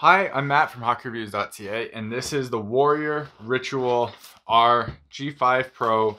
Hi, I'm Matt from HockeyReviews.ca, and this is the Warrior Ritual R G5 Pro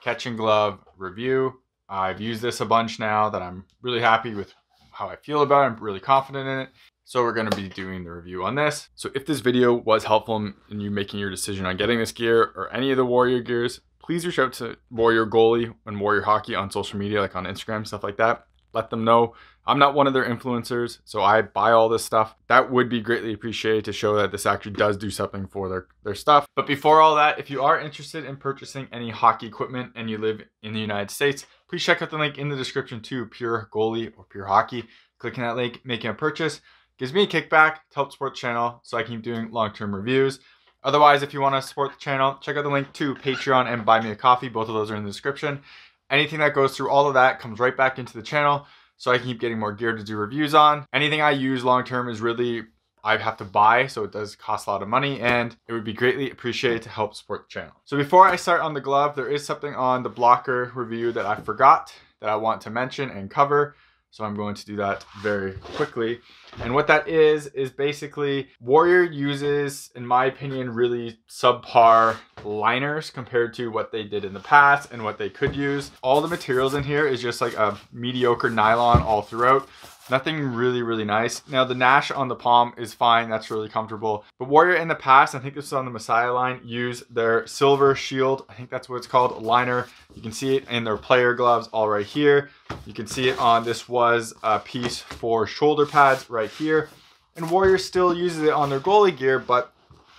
catching glove review. I've used this a bunch now that I'm really happy with how I feel about it. I'm really confident in it. So we're going to be doing the review on this. So if this video was helpful in you making your decision on getting this gear or any of the Warrior gears, please reach out to Warrior Goalie and Warrior Hockey on social media, like on Instagram, stuff like that. Let them know. I'm not one of their influencers, so I buy all this stuff. That would be greatly appreciated to show that this actually does do something for their stuff. But before all that, if you are interested in purchasing any hockey equipment and you live in the United States, please check out the link in the description to Pure Goalie or Pure Hockey. Clicking that link, making a purchase, gives me a kickback to help support the channel so I can keep doing long-term reviews. Otherwise, if you want to support the channel, check out the link to Patreon and Buy Me a Coffee. Both of those are in the description. Anything that goes through all of that comes right back into the channel, so I can keep getting more gear to do reviews on. Anything I use long-term is really, I have to buy, so it does cost a lot of money, and it would be greatly appreciated to help support the channel. So before I start on the glove, there is something on the blocker review that I forgot that I want to mention and cover. So I'm going to do that very quickly. And what that is basically Warrior uses, in my opinion, really subpar liners compared to what they did in the past and what they could use. All the materials in here is just like a mediocre nylon all throughout. Nothing really nice. Now the Nash on the palm is fine, that's really comfortable. But Warrior in the past, I think this was on the Messiah line, use their Silver Shield, I think that's what it's called, liner. You can see it in their player gloves all right here. You can see it on, this was a piece for shoulder pads right here. And Warrior still uses it on their goalie gear, but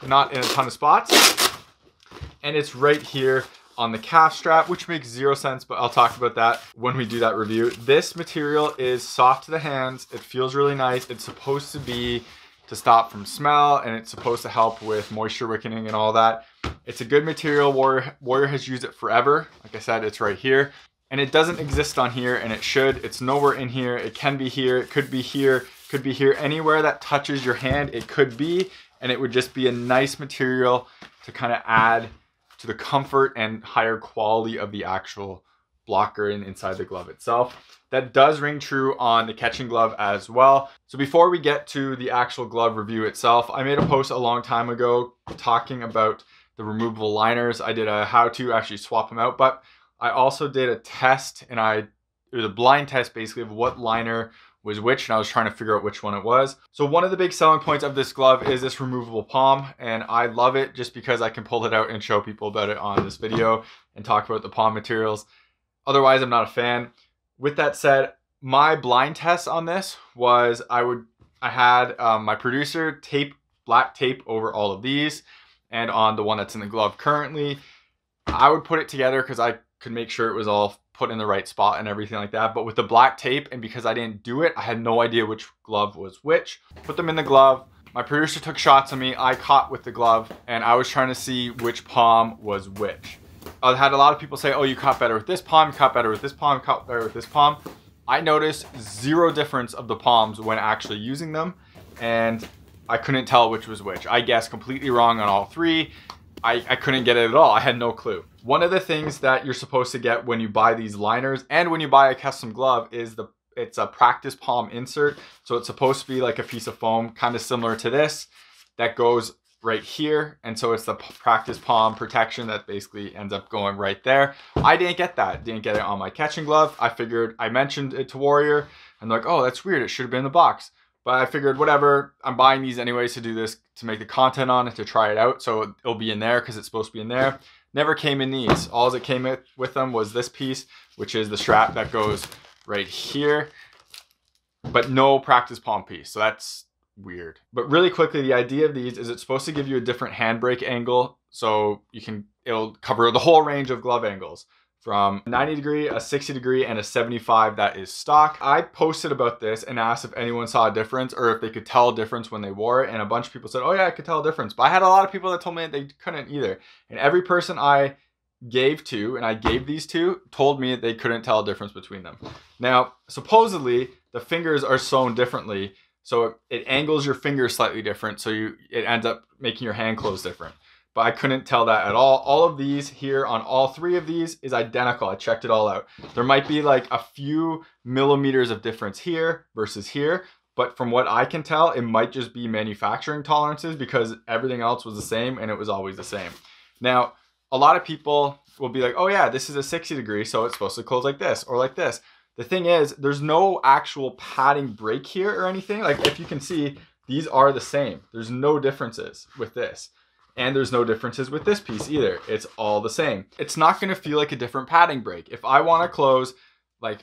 not in a ton of spots. And it's right here on the calf strap, which makes zero sense, but I'll talk about that when we do that review. This material is soft to the hands. It feels really nice. It's supposed to be to stop from smell, and it's supposed to help with moisture wicking and all that. It's a good material. Warrior has used it forever. Like I said, it's right here. And it doesn't exist on here, and it should. It's nowhere in here. It can be here. It could be here. Could be here. Anywhere that touches your hand, it could be. And it would just be a nice material to kind of add to the comfort and higher quality of the actual blocker and inside the glove itself. That does ring true on the catching glove as well. So before we get to the actual glove review itself, I made a post a long time ago talking about the removable liners. I did a how to actually swap them out, but I also did a test, and it was a blind test basically of what liner was which, and I was trying to figure out which one it was. So one of the big selling points of this glove is this removable palm, and I love it just because I can pull it out and show people about it on this video and talk about the palm materials. Otherwise, I'm not a fan. With that said, my blind test on this was I had my producer tape black tape over all of these, and on the one that's in the glove currently, I would put it together because I could make sure it was all put in the right spot and everything like that. But with the black tape, and because I didn't do it, I had no idea which glove was which. Put them in the glove. My producer took shots of me. I caught with the glove, and I was trying to see which palm was which. I had a lot of people say, oh, you caught better with this palm, you caught better with this palm, you caught better with this palm. I noticed zero difference of the palms when actually using them, and I couldn't tell which was which. I guessed completely wrong on all three. I couldn't get it at all. I had no clue. One of the things that you're supposed to get when you buy these liners and when you buy a custom glove is it's a practice palm insert. So it's supposed to be like a piece of foam, kind of similar to this, that goes right here. And so it's the practice palm protection that basically ends up going right there. I didn't get that. Didn't get it on my catching glove. I mentioned it to Warrior, and they're like, oh, that's weird. It should have been in the box. But I figured, whatever, I'm buying these anyways to do this, to make the content on it, to try it out. So it'll be in there because it's supposed to be in there. Never came in these. All that came with them was this piece, which is the strap that goes right here, but no practice palm piece. So that's weird. But really quickly, the idea of these is it's supposed to give you a different handbrake angle. So it'll cover the whole range of glove angles, from 90 degree, a 60 degree, and a 75 that is stock. I posted about this and asked if anyone saw a difference or if they could tell a difference when they wore it. And a bunch of people said, oh yeah, I could tell a difference. But I had a lot of people that told me they couldn't either. And every person I gave to, and I gave these to, told me they couldn't tell a difference between them. Now, supposedly the fingers are sewn differently. So it angles your fingers slightly different. So it ends up making your hand close different. But I couldn't tell that at all. All of these here on all three of these is identical. I checked it all out. There might be like a few millimeters of difference here versus here, but from what I can tell, it might just be manufacturing tolerances because everything else was the same and it was always the same. Now, a lot of people will be like, oh yeah, this is a 60 degree, so it's supposed to close like this or like this. The thing is, there's no actual padding break here or anything. Like if you can see, these are the same. There's no differences with this. And there's no differences with this piece either. It's all the same. It's not gonna feel like a different padding break. If I wanna close like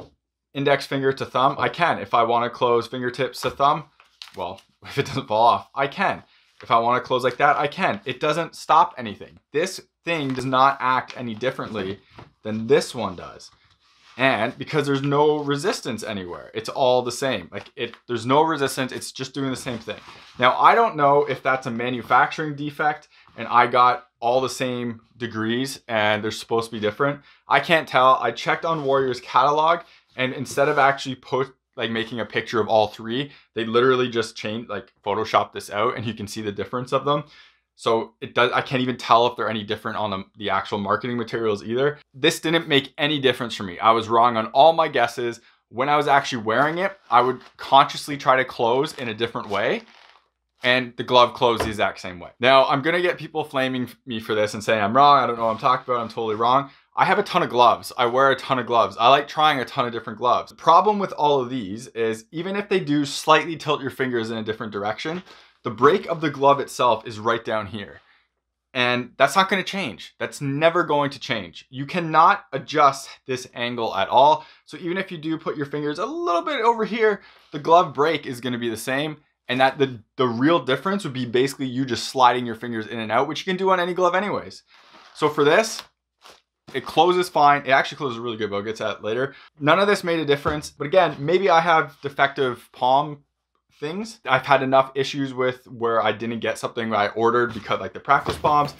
index finger to thumb, I can. If I wanna close fingertips to thumb, well, if it doesn't fall off, I can. If I wanna close like that, I can. It doesn't stop anything. This thing does not act any differently than this one does. And because there's no resistance anywhere, it's all the same. There's no resistance, it's just doing the same thing. Now, I don't know if that's a manufacturing defect and I got all the same degrees and they're supposed to be different. I can't tell. I checked on Warrior's catalog, and instead of actually making a picture of all three, they literally just Photoshop this out and you can see the difference of them. So I can't even tell if they're any different on the actual marketing materials either. This didn't make any difference for me. I was wrong on all my guesses. When I was actually wearing it, I would consciously try to close in a different way, and the glove closed the exact same way. Now, I'm gonna get people flaming me for this and saying I'm wrong, I don't know what I'm talking about, I'm totally wrong. I have a ton of gloves. I wear a ton of gloves. I like trying a ton of different gloves. The problem with all of these is even if they do slightly tilt your fingers in a different direction, the break of the glove itself is right down here. And that's not gonna change. That's never going to change. You cannot adjust this angle at all. So even if you do put your fingers a little bit over here, the glove break is gonna be the same. And that the real difference would be basically you just sliding your fingers in and out, which you can do on any glove anyways. So for this, it closes fine. It actually closes really good, but I'll get to that later. None of this made a difference. But again, maybe I have defective palm things. I've had enough issues with where I didn't get something that I ordered because like the practice palms,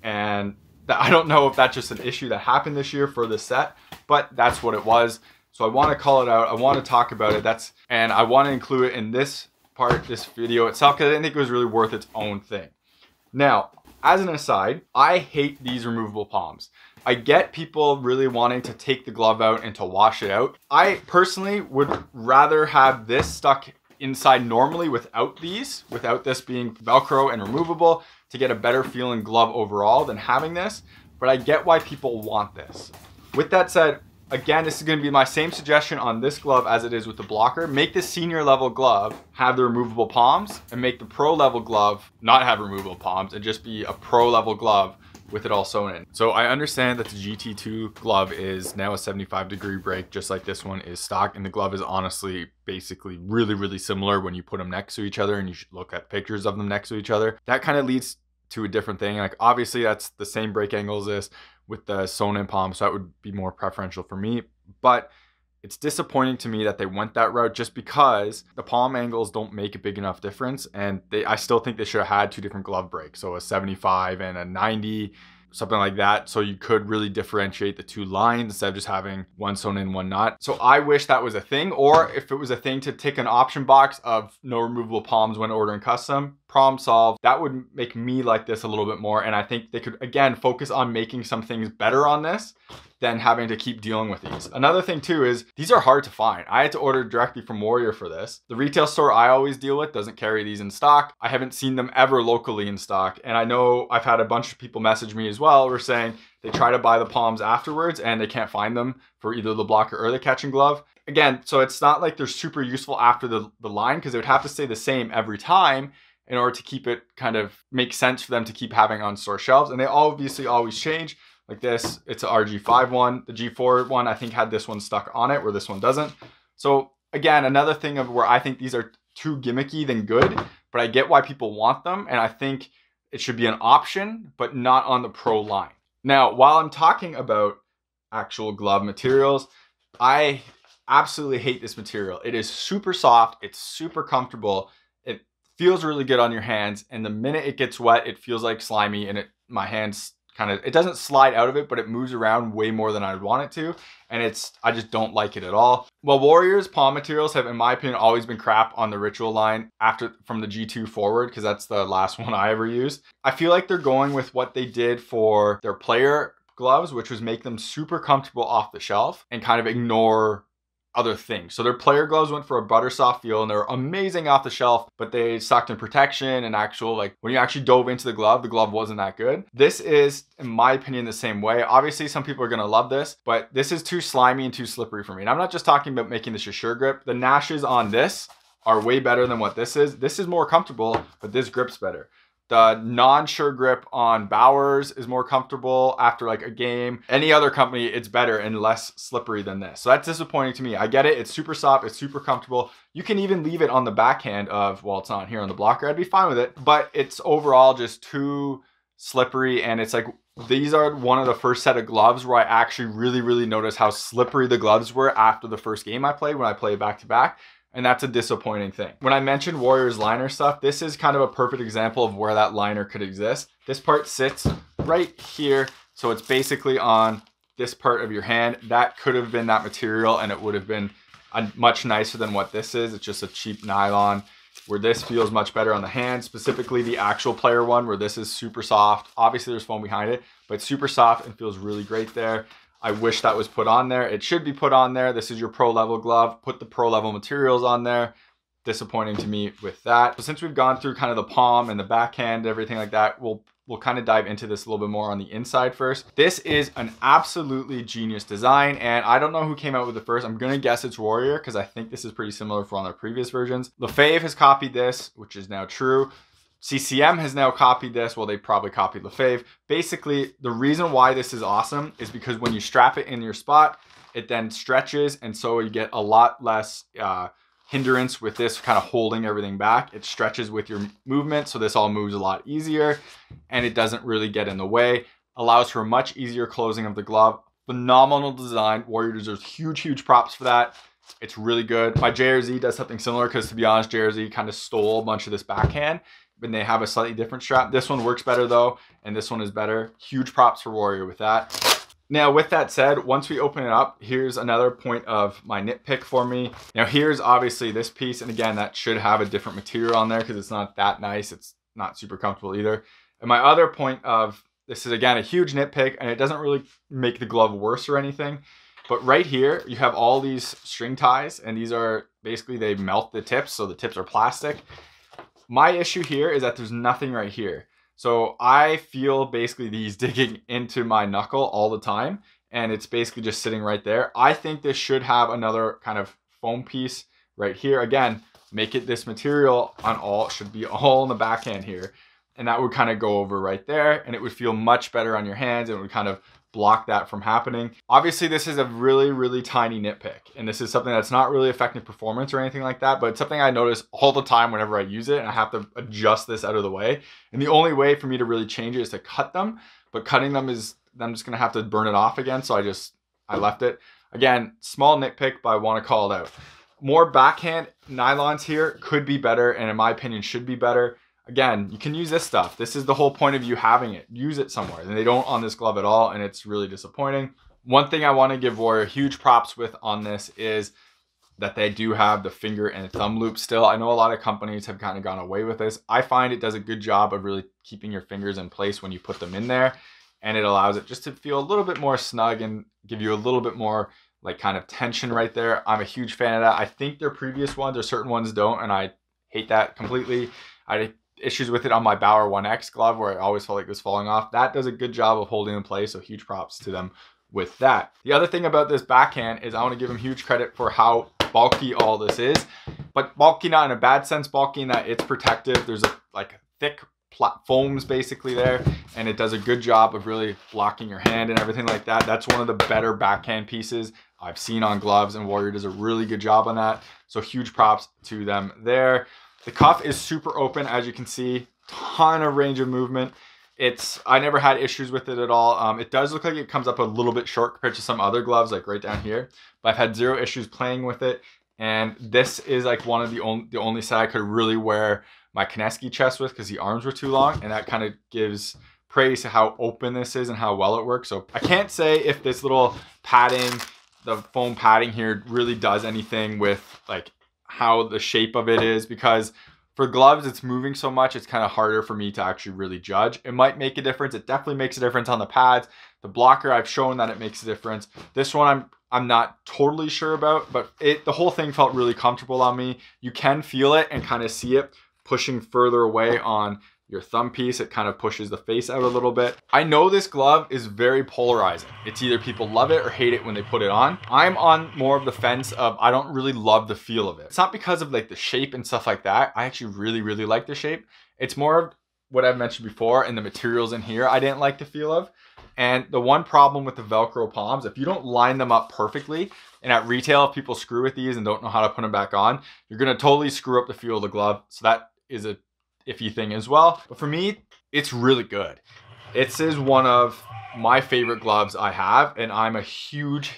and I don't know if that's just an issue that happened this year for this set, but that's what it was. So I want to call it out. I want to talk about it. And I want to include it in this video itself because I didn't think it was really worth its own thing. Now, as an aside, I hate these removable palms. I get people really wanting to take the glove out and to wash it out. I personally would rather have this stuck inside normally without this being Velcro and removable to get a better feeling glove overall than having this, but I get why people want this. With that said, again, this is going to be my same suggestion on this glove as it is with the blocker. Make the senior level glove have the removable palms, and make the pro level glove not have removable palms and just be a pro level glove with it all sewn in. So I understand that the GT2 glove is now a 75-degree break, just like this one is stock, and the glove is honestly basically really, really similar when you put them next to each other, and you should look at pictures of them next to each other. That kind of leads to a different thing. Like obviously that's the same break angle as this with the sewn in palm, so that would be more preferential for me, but it's disappointing to me that they went that route just because the palm angles don't make a big enough difference, and I still think they should have had two different glove breaks, so a 75 and a 90, something like that, so you could really differentiate the two lines instead of just having one sewn in, one not. So I wish that was a thing, or if it was a thing to tick an option box of no removable palms when ordering custom, problem solved. That would make me like this a little bit more, and I think they could again focus on making some things better on this than having to keep dealing with these. Another thing too is these are hard to find. I had to order directly from Warrior for this. The retail store I always deal with doesn't carry these in stock. I haven't seen them ever locally in stock, and I know I've had a bunch of people message me as well. We're saying they try to buy the palms afterwards and they can't find them for either the blocker or the catching glove. Again, so it's not like they're super useful after the line, because they would have to stay the same every time in order to keep it kind of make sense for them to keep having on store shelves, and they obviously always change. Like this, it's an RG5 one. The G4 one, I think, had this one stuck on it where this one doesn't. So again, another thing of where I think these are too gimmicky than good, but I get why people want them, and I think it should be an option, but not on the pro line. Now, while I'm talking about actual glove materials, I absolutely hate this material. It is super soft, it's super comfortable, it feels really good on your hands, and the minute it gets wet, it feels like slimy, and my hands it doesn't slide out of it, but it moves around way more than I'd want it to, and I just don't like it at all. Well, Warrior's palm materials have, in my opinion, always been crap on the Ritual line from the G2 forward, because that's the last one I ever used. I feel like they're going with what they did for their player gloves, which was make them super comfortable off the shelf and kind of ignore other things. So their player gloves went for a butter soft feel and they're amazing off the shelf, but they sucked in protection and actual, like when you actually dove into the glove wasn't that good. This is, in my opinion, the same way. Obviously some people are gonna love this, but this is too slimy and too slippery for me. And I'm not just talking about making this a sure grip. The Nashes on this are way better than what this is. This is more comfortable, but this grip's better. The non-sure grip on Bowers is more comfortable after like a game. Any other company, it's better and less slippery than this. So that's disappointing to me. I get it. It's super soft. It's super comfortable. You can even leave it on the backhand of, well, it's not here on the blocker. I'd be fine with it. But it's overall just too slippery. And it's like, these are one of the first set of gloves where I actually really noticed how slippery the gloves were after the first game I played when I played back-to-back. And that's a disappointing thing. When I mentioned Warriors liner stuff, this is kind of a perfect example of where that liner could exist. This part sits right here. So it's basically on this part of your hand. That could have been that material and it would have been much nicer than what this is. It's just a cheap nylon, where this feels much better on the hand, specifically the actual player one, where this is super soft. Obviously there's foam behind it, but it's super soft and feels really great there. I wish that was put on there. It should be put on there. This is your pro level glove. Put the pro level materials on there. Disappointing to me with that. But since we've gone through kind of the palm and the backhand, everything like that, we'll kind of dive into this a little bit more on the inside first. This is an absolutely genius design, and I don't know who came out with it first. I'm gonna guess it's Warrior, because I think this is pretty similar for on their previous versions. Lefebvre has copied this, which is now true. CCM has now copied this. Well, they probably copied Lefebvre. Basically, the reason why this is awesome is because when you strap it in your spot, it then stretches, and so you get a lot less hindrance with this kind of holding everything back. It stretches with your movement, so this all moves a lot easier, and it doesn't really get in the way. Allows for a much easier closing of the glove. Phenomenal design. Warrior deserves huge props for that. It's really good. My JRZ does something similar, because to be honest, JRZ kind of stole a bunch of this backhand, and they have a slightly different strap. This one works better though, and this one is better. Huge props for Warrior with that. Now, with that said, once we open it up, here's another point of my nitpick for me. Now, here's obviously this piece, and again, that should have a different material on there because it's not that nice. It's not super comfortable either. And my other point of, this is again a huge nitpick, and it doesn't really make the glove worse or anything, but right here, you have all these string ties, and these are basically, they melt the tips, so the tips are plastic. My issue here is that there's nothing right here. So I feel basically these digging into my knuckle all the time, and it's basically just sitting right there. I think this should have another kind of foam piece right here. Again, make it this material on all, it should be all in the backhand here. And that would kind of go over right there, and it would feel much better on your hands. It would kind of block that from happening. Obviously, this is a really tiny nitpick, and this is something that's not really affecting performance or anything like that, but it's something I notice all the time whenever I use it, and I have to adjust this out of the way. And the only way for me to really change it is to cut them, but cutting them is, I'm just gonna have to burn it off again, so I left it. Again, small nitpick, but I wanna call it out. More backhand nylons here could be better, and in my opinion should be better. Again, you can use this stuff. This is the whole point of you having it. Use it somewhere. And they don't on this glove at all, and it's really disappointing. One thing I want to give Warrior huge props with on this is that they do have the finger and thumb loop still. I know a lot of companies have kind of gone away with this. I find it does a good job of really keeping your fingers in place when you put them in there, and it allows it just to feel a little bit more snug and give you a little bit more like kind of tension right there. I'm a huge fan of that. I think their previous ones or certain ones don't, and I hate that completely. I had issues with it on my Bauer 1X glove where I always felt like it was falling off. That does a good job of holding in place, so huge props to them with that. The other thing about this backhand is I want to give them huge credit for how bulky all this is, but bulky not in a bad sense, bulky in that it's protective. There's a like thick foams basically there, and it does a good job of really blocking your hand and everything like that. That's one of the better backhand pieces I've seen on gloves, and Warrior does a really good job on that. So huge props to them there. The cuff is super open, as you can see, ton of range of movement. I never had issues with it at all. It does look like it comes up a little bit short compared to some other gloves, like right down here, but I've had zero issues playing with it. And this is like one of the only set I could really wear my Kineski chest with, because the arms were too long, and that kind of gives praise to how open this is and how well it works. So I can't say if this little padding, the foam padding here, really does anything with like how the shape of it is, because for gloves it's moving so much, it's kind of harder for me to actually really judge. It might make a difference. It definitely makes a difference on the pads. The blocker, I've shown that it makes a difference. This one I'm not totally sure about, but the whole thing felt really comfortable on me. You can feel it and kind of see it pushing further away on your thumb piece. It kind of pushes the face out a little bit. I know this glove is very polarizing. It's either people love it or hate it when they put it on. I'm on more of the fence of I don't really love the feel of it. It's not because of like the shape and stuff like that. I actually really like the shape. It's more of what I've mentioned before, and the materials in here I didn't like the feel of. And the one problem with the Velcro palms, if you don't line them up perfectly, and at retail, if people screw with these and don't know how to put them back on, you're gonna totally screw up the feel of the glove. So that is a iffy thing as well. But for me, it's really good. This is one of my favorite gloves I have, and I'm a huge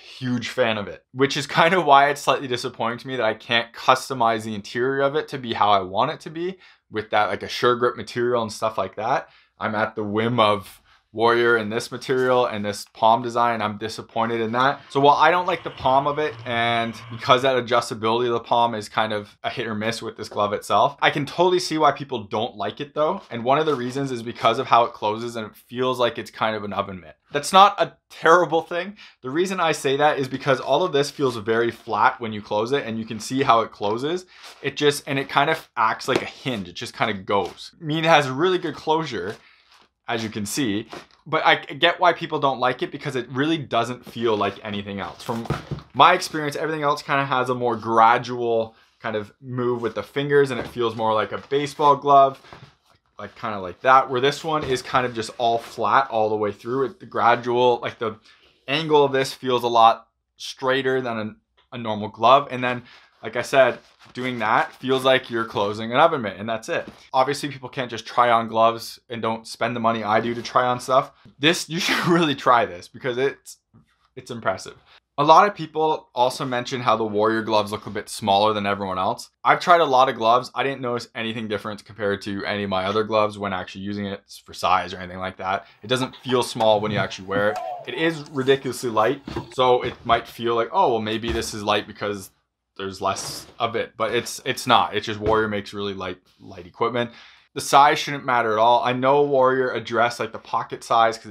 fan of it, which is kind of why it's slightly disappointing to me that I can't customize the interior of it to be how I want it to be with that like a SureGrip material and stuff like that. I'm at the whim of Warrior in this material and this palm design. I'm disappointed in that. So while I don't like the palm of it, and because that adjustability of the palm is kind of a hit or miss with this glove itself, I can totally see why people don't like it though. And one of the reasons is because of how it closes, and it feels like it's kind of an oven mitt. That's not a terrible thing. The reason I say that is because all of this feels very flat when you close it, and you can see how it closes. It kind of acts like a hinge. It just kind of goes. I mean, it has really good closure, as you can see, but I get why people don't like it because it really doesn't feel like anything else. From my experience, everything else kind of has a more gradual kind of move with the fingers, and it feels more like a baseball glove, like kind of like that, where this one is kind of just all flat all the way through it. The gradual, like the angle of this feels a lot straighter than a normal glove. And then, like I said, doing that feels like you're closing an oven mitt, and that's it. Obviously, people can't just try on gloves and don't spend the money I do to try on stuff. You should really try this because it's impressive. A lot of people also mention how the Warrior gloves look a bit smaller than everyone else. I've tried a lot of gloves. I didn't notice anything different compared to any of my other gloves when actually using it for size or anything like that. It doesn't feel small when you actually wear it. It is ridiculously light, so it might feel like, oh, well, maybe this is light because there's less of it, but it's not. It's just Warrior makes really light equipment. The size shouldn't matter at all. I know Warrior address like the pocket size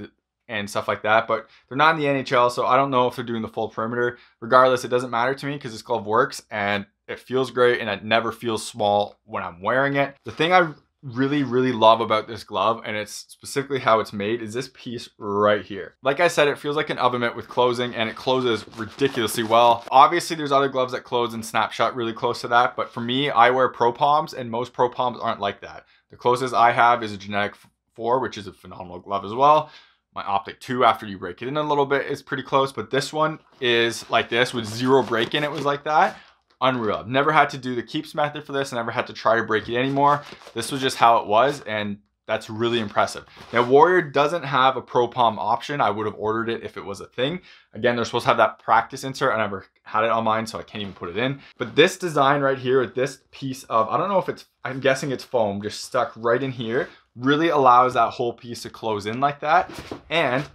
and stuff like that, but they're not in the NHL, so I don't know if they're doing the full perimeter. Regardless, it doesn't matter to me because this glove works and it feels great, and it never feels small when I'm wearing it. The thing I really love about this glove, and it's specifically how it's made, is this piece right here. Like I said, it feels like an oven mitt with closing, and it closes ridiculously well. Obviously, there's other gloves that close and snapshot really close to that, but for me, I wear Pro Palms, and most Pro Palms aren't like that. The closest I have is a Genetic 4, which is a phenomenal glove as well. My Optic 2, after you break it in a little bit, is pretty close, but this one is like this with zero break in. It was like that. Unreal. I've never had to do the keeps method for this. I never had to try to break it anymore. This was just how it was, and that's really impressive. Now, Warrior doesn't have a Pro Palm option. I would have ordered it if it was a thing. Again, they're supposed to have that practice insert. I never had it on mine, so I can't even put it in. But this design right here with this piece of, I don't know if it's, I'm guessing it's foam, just stuck right in here, really allows that whole piece to close in like that. And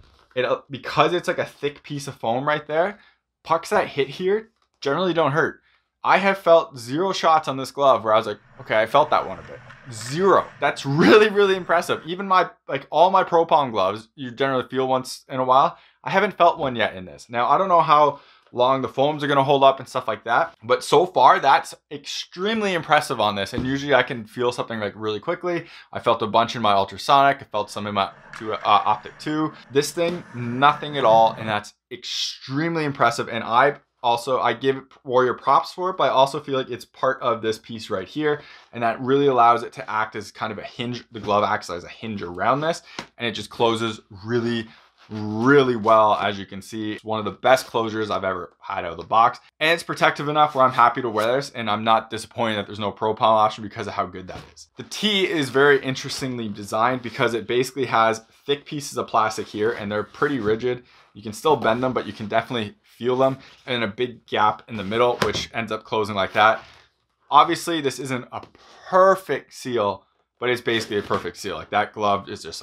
because it's like a thick piece of foam right there, pucks that hit here generally don't hurt. I have felt 0 shots on this glove where I was like, okay, I felt that one a bit. 0. That's really impressive. Even all my Pro Palm gloves, you generally feel once in a while. I haven't felt one yet in this. Now, I don't know how long the foams are going to hold up and stuff like that, but so far that's extremely impressive on this. And usually I can feel something like really quickly. I felt a bunch in my Ultrasonic. I felt some in my Optic 2. This thing, nothing at all, and that's extremely impressive. And I give Warrior props for it, but I also feel like it's part of this piece right here, and that really allows it to act as kind of a hinge. The glove acts as a hinge around this, and it just closes really well. As you can see, it's one of the best closures I've ever had out of the box, and it's protective enough where I'm happy to wear this, and I'm not disappointed that there's no Pro Palm option because of how good that is. The T is very interestingly designed because it basically has thick pieces of plastic here, and they're pretty rigid. You can still bend them, but you can definitely feel them, and a big gap in the middle, which ends up closing like that. Obviously, this isn't a perfect seal, but it's basically a perfect seal. Like that glove is just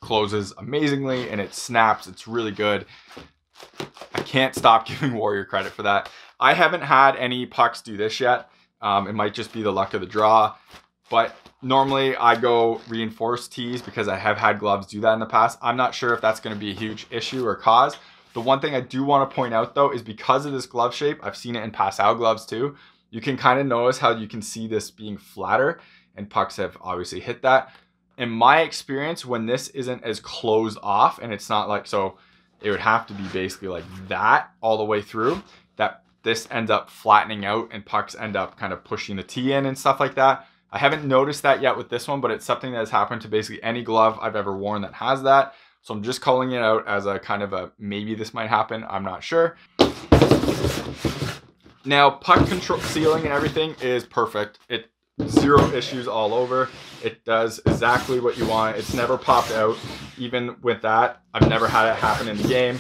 closes amazingly, and it snaps. It's really good. I can't stop giving Warrior credit for that. I haven't had any pucks do this yet. It might just be the luck of the draw, but normally I go reinforced tees because I have had gloves do that in the past. I'm not sure if that's going to be a huge issue or cause, The one thing I do want to point out though is because of this glove shape, I've seen it in Pascal gloves too, you can kind of notice how you can see this being flatter, and pucks have obviously hit that. In my experience, when this isn't as closed off, and it's not like, so it would have to be basically like that all the way through, that this ends up flattening out and pucks end up kind of pushing the tee in and stuff like that. I haven't noticed that yet with this one, but it's something that has happened to basically any glove I've ever worn that has that. So I'm just calling it out as a kind of a, maybe this might happen, I'm not sure. Now, puck control, sealing and everything is perfect. It zero issues all over. It does exactly what you want. It's never popped out. Even with that, I've never had it happen in the game.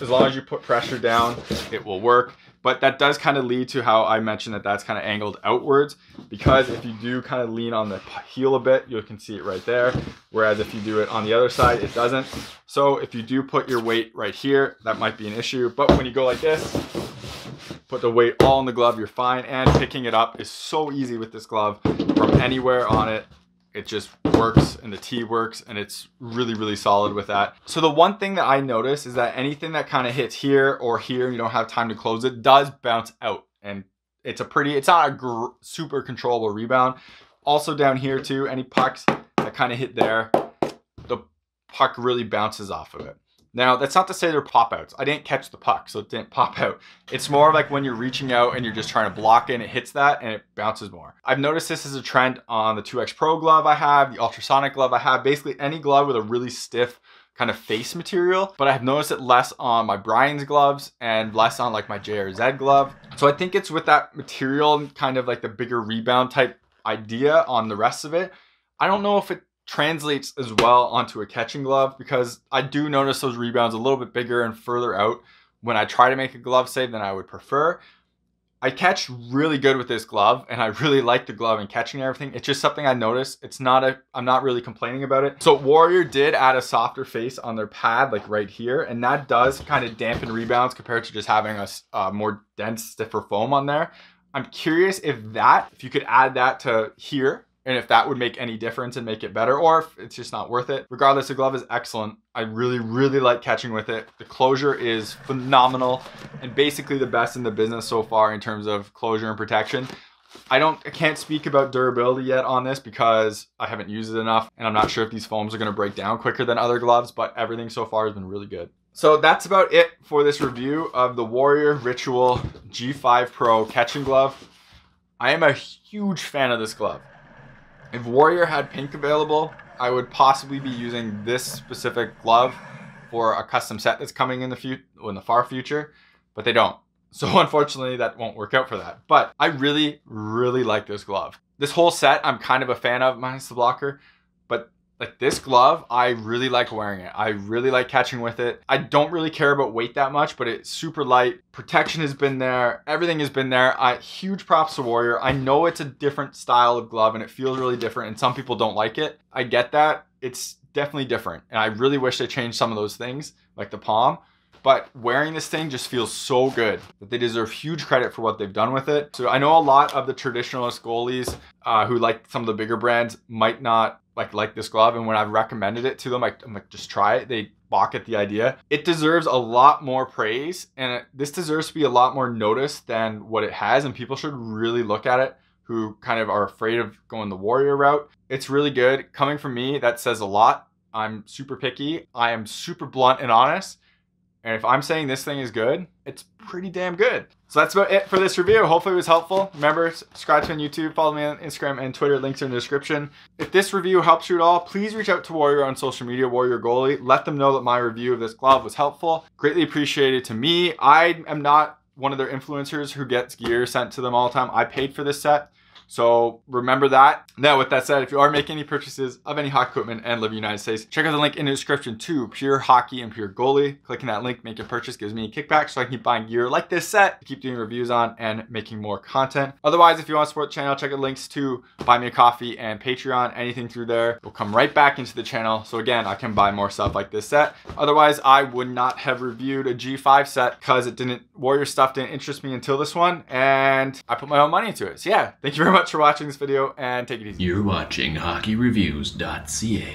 As long as you put pressure down, it will work. But that does kind of lead to how I mentioned that that's kind of angled outwards, because if you do kind of lean on the heel a bit, you can see it right there. Whereas if you do it on the other side, it doesn't. So if you do put your weight right here, that might be an issue. But when you go like this, put the weight all in the glove, you're fine. And picking it up is so easy with this glove from anywhere on it. It just works, and the tee works, and it's really, really solid with that. So the one thing that I notice is that anything that kind of hits here or here, and you don't have time to close it, does bounce out. And it's not a super controllable rebound. Also down here too, any pucks that kind of hit there, the puck really bounces off of it. Now, that's not to say they're pop outs. I didn't catch the puck, so it didn't pop out. It's more like when you're reaching out and you're just trying to block it, and it hits that and it bounces more. I've noticed this is a trend on the 2X Pro glove I have, the ultrasonic glove I have, basically any glove with a really stiff kind of face material, but I've noticed it less on my Brian's gloves and less on like my JRZ glove. So I think it's with that material, kind of like the bigger rebound type idea on the rest of it. I don't know if it translates as well onto a catching glove, because I do notice those rebounds a little bit bigger and further out when I try to make a glove save than I would prefer. I catch really good with this glove, and I really like the glove and catching everything. It's just something I noticed. I'm not really complaining about it. So Warrior did add a softer face on their pad, like right here, and that does kind of dampen rebounds compared to just having a more dense, stiffer foam on there. I'm curious if you could add that to here, and if that would make any difference and make it better, or if it's just not worth it. Regardless, the glove is excellent. I really, really like catching with it. The closure is phenomenal and basically the best in the business so far in terms of closure and protection. I can't speak about durability yet on this because I haven't used it enough, and I'm not sure if these foams are going to break down quicker than other gloves, but everything so far has been really good. So that's about it for this review of the Warrior Ritual G5 Pro catching glove. I am a huge fan of this glove. If Warrior had pink available, I would possibly be using this specific glove for a custom set that's coming in the far future, but they don't. So unfortunately, that won't work out for that. But I really, really like this glove. This whole set, I'm kind of a fan of, minus the blocker. But like this glove, I really like wearing it. I really like catching with it. I don't really care about weight that much, but it's super light. Protection has been there. Everything has been there. Huge props to Warrior. I know it's a different style of glove and it feels really different, and some people don't like it. I get that. It's definitely different. And I really wish they changed some of those things, like the palm. But wearing this thing just feels so good that they deserve huge credit for what they've done with it. So I know a lot of the traditionalist goalies who like some of the bigger brands might not like this glove, and when I've recommended it to them, I'm like, just try it. They balk at the idea. It deserves a lot more praise, and this deserves to be a lot more noticed than what it has, and people should really look at it who kind of are afraid of going the Warrior route. It's really good. Coming from me, that says a lot. I'm super picky. I am super blunt and honest. And if I'm saying this thing is good, it's pretty damn good. So that's about it for this review. Hopefully it was helpful. Remember, subscribe to me on YouTube, follow me on Instagram and Twitter. Links are in the description. If this review helps you at all, please reach out to Warrior on social media, Warrior Goalie. Let them know that my review of this glove was helpful. Greatly appreciated to me. I am not one of their influencers who gets gear sent to them all the time. I paid for this set. So remember that. Now, with that said, if you are making any purchases of any hockey equipment and live in the United States, check out the link in the description to Pure Hockey and Pure Goalie. Clicking that link, make a purchase, gives me a kickback so I can keep buying gear like this set to keep doing reviews on and making more content. Otherwise, if you want to support the channel, check out links to Buy Me a Coffee and Patreon. Anything through there will come right back into the channel. So again, I can buy more stuff like this set. Otherwise, I would not have reviewed a G5 set because Warrior stuff didn't interest me until this one, and I put my own money into it. So yeah, thank you very much for watching this video, and take it easy. You're watching HockeyReviews.ca.